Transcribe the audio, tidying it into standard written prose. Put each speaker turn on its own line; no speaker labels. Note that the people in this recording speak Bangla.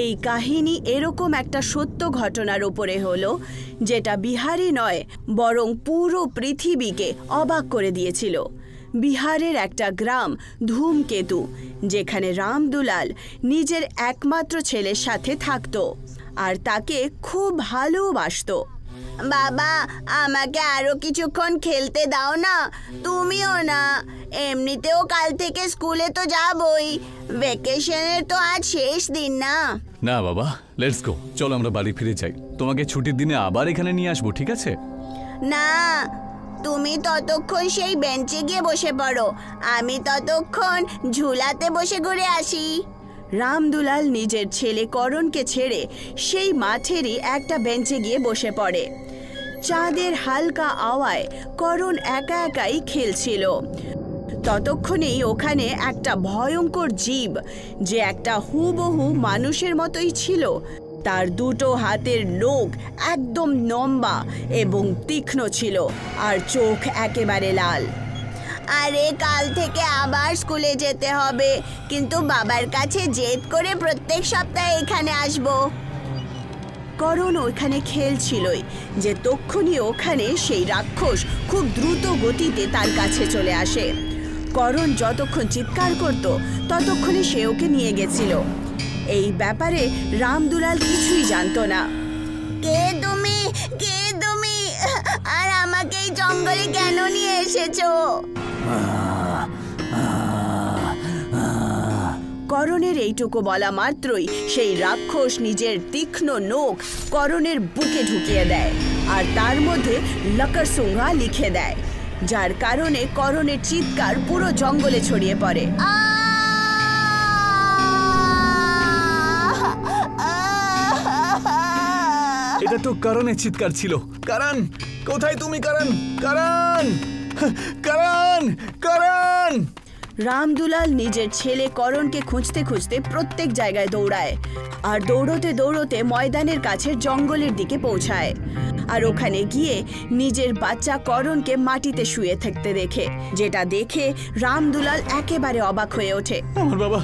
এই কাহিনী এরকম একটা সত্য ঘটনার উপরে হলো, যেটা বিহারই নয় বরং পুরো পৃথিবীকে অবাক করে দিয়েছিল। বিহারের একটা গ্রাম ধূমকেতু, যেখানে রামদুলাল নিজের একমাত্র ছেলের সাথে থাকতো আর তাকে খুব ভালোবাসতো। বাবা, আমাকে আরো কিছুক্ষণ খেলতে দাও না। তুমিও না, এমনিতেও কাল থেকে স্কুলে তো যাবই, ভ্যাকেশনের তো আজ শেষ দিন না।
না বাবা, লেটস গো, চলো আমরা বাড়ি ফিরে যাই। তোমাকে ছুটির দিনে আবার এখানে নিয়ে আসবো, ঠিক আছে?
না, তুমি ততক্ষণ সেই বেঞ্চে গিয়ে বসে পড়ো, আমি ততক্ষণ ঝুলাতে বসে ঘুরে আসি। রামদুলাল নিজের ছেলে করণকে ছেড়ে সেই মাঠেরই একটা বেঞ্চে গিয়ে বসে পড়ে। চাঁদের হালকা আওয়ায় করণ একা একাই খেলছিল। ততক্ষণেই ওখানে একটা ভয়ঙ্কর জীব, যে একটা হুবহু মানুষের মতোই ছিল, তার দুটো হাতের নখ একদম লম্বা এবং তীক্ষ্ণ ছিল আর চোখ একেবারে লাল। আরে কাল থেকে আবার স্কুলে যেতে হবে, কিন্তু বাবার কাছে জেদ করে প্রত্যেক সপ্তাহে এখানে আসব। করণ ওখানে খেলছিলই যে তক্ষুনি ওখানে সেই রাক্ষস খুব দ্রুত গতিতে তার কাছে চলে আসে। করণ যতক্ষণ চিৎকার করত ততক্ষণে সে ওকে নিয়ে গেছিল। এই ব্যাপারে রামদুলাল কিছুই জানতো না। কে তুমি? কে তুমি? আর আমাকে এই জঙ্গলে কেন নিয়ে এসেছো? করণের এইটুকু বলা মাত্রই সেই রাক্ষস নিজের তীক্ষ্ণ নখ করণের বুকে ঢুকিয়ে দেয় আর তার মধ্যে লকরসুঙ্গা লিখে দেয়, যার কারণে করণের চিৎকার পুরো জঙ্গলে ছড়িয়ে পড়ে।
এটা তো করণের চিৎকার ছিল। করণ, কোথায় তুমি? করণ, করণ, করণ, করণ!
রামদুলাল নিজের ছেলে করণকে খুঁজতে খুঁজতে প্রত্যেক জায়গায় দৌড়ায় আর দৌড়তে দৌড়তে ময়দানের কাছে জঙ্গলের দিকে পৌঁছায়। আর ওখানে গিয়ে নিজের বাচ্চা করণকে মাটিতে শুয়ে থাকতে দেখে, যেটা দেখে রামদুলাল একেবারে অবাক হয়ে ওঠে।
আমার বাবা,